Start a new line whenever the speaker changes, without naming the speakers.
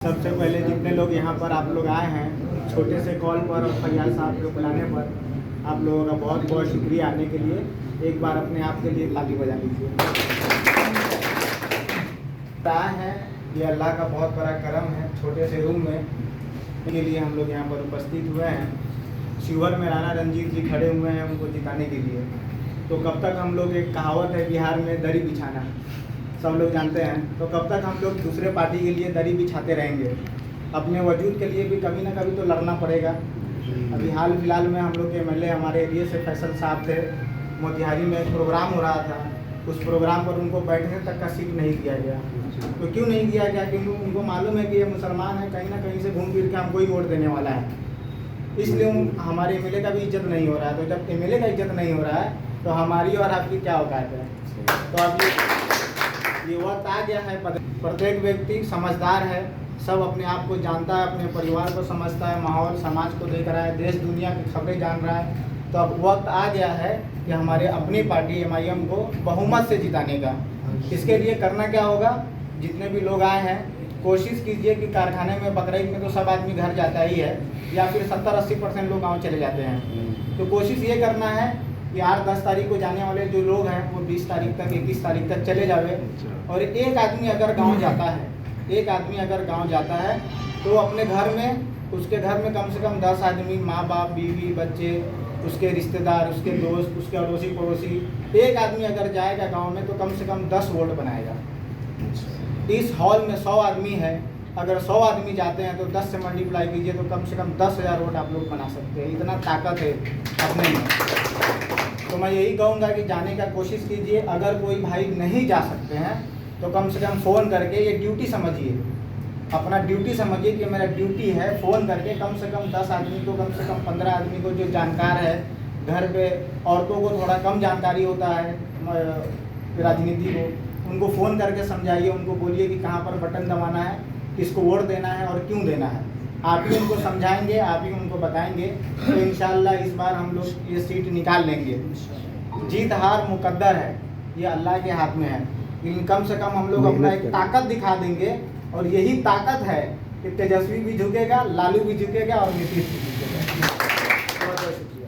सबसे पहले जितने लोग यहाँ पर आप लोग आए हैं, छोटे से कॉल पर और फैयाज साहब के बुलाने पर आप लोगों का बहुत बहुत शुक्रिया आने के लिए। एक बार अपने आप के लिए ताली बजा लीजिए। आए हैं, ये अल्लाह का बहुत बड़ा करम है। छोटे से रूम में के लिए हम लोग यहाँ पर उपस्थित हुए हैं। शिवर में राणा रंजीत जी खड़े हुए हैं उनको जिताने के लिए। तो कब तक हम लोग, एक कहावत है बिहार में, दरी बिछाना, सब लोग जानते हैं। तो कब तक हम लोग दूसरे पार्टी के लिए दरी बिछाते रहेंगे? अपने वजूद के लिए भी कभी ना कभी तो लड़ना पड़ेगा। अभी हाल फिलहाल में हम लोग के एमएलए हमारे एरिया से फैसल साहब थे, मोतिहारी में एक प्रोग्राम हो रहा था। उस प्रोग्राम पर उनको बैठने तक का सीट नहीं दिया गया। तो क्यों नहीं दिया गया? क्योंकि उनको मालूम है कि ये मुसलमान है, कहीं ना कहीं से घूम फिर के हमको ही वोट देने वाला है, इसलिए हमारे एमएलए का भी इज्जत नहीं हो रहा है। तो जब एमएलए का इज्जत नहीं हो रहा है तो हमारी और आपकी क्या औकात है? तो अभी ये वक्त आ गया है, प्रत्येक व्यक्ति समझदार है, सब अपने आप को जानता है, अपने परिवार को समझता है, माहौल समाज को देख रहा है, देश दुनिया की खबरें जान रहा है। तो अब वक्त आ गया है कि हमारे अपनी पार्टी एमआईएम को बहुमत से जिताने का। इसके लिए करना क्या होगा? जितने भी लोग आए हैं, कोशिश कीजिए कि कारखाने में बकरीद में तो सब आदमी घर जाता ही है, या फिर 70-80% लोग गाँव चले जाते हैं। तो कोशिश ये करना है कि 8-10 तारीख को जाने वाले जो लोग हैं वो 20 तारीख तक, 21 तारीख तक चले जावे। और एक आदमी अगर गांव जाता है, एक आदमी अगर गांव जाता है तो अपने घर में, उसके घर में कम से कम 10 आदमी, माँ बाप, बीवी, बच्चे, उसके रिश्तेदार, उसके दोस्त, उसके अड़ोसी पड़ोसी, एक आदमी अगर जाएगा गांव में तो कम से कम 10 वोट बनाएगा। इस हॉल में 100 आदमी है, अगर 100 आदमी जाते हैं तो 10 से मल्टीप्लाई कीजिए तो कम से कम 10,000 वोट आप लोग बना सकते हैं। इतना ताकत है अपने में। तो मैं यही कहूँगा कि जाने का कोशिश कीजिए। अगर कोई भाई नहीं जा सकते हैं तो कम से कम फ़ोन करके, ये ड्यूटी समझिए, अपना ड्यूटी समझिए कि मेरा ड्यूटी है, फ़ोन करके कम से कम 10 आदमी को, कम से कम 15 आदमी को, जो जानकार है, घर पे औरतों को थोड़ा कम जानकारी होता है राजनीति को, उनको फ़ोन करके समझाइए, उनको बोलिए कि कहाँ पर बटन दबाना है, किसको वोट देना है और क्यों देना है। आप ही उनको समझाएंगे, आप ही उनको बताएंगे, तो इंशाल्लाह इस बार हम लोग ये सीट निकाल लेंगे। जीत हार मुकद्दर है, ये अल्लाह के हाथ में है, लेकिन कम से कम हम लोग अपना एक ताकत दिखा देंगे। और यही ताकत है कि तेजस्वी भी झुकेगा, लालू भी झुकेगा और नीतीश भी झुकेगा। बहुत बहुत शुक्रिया।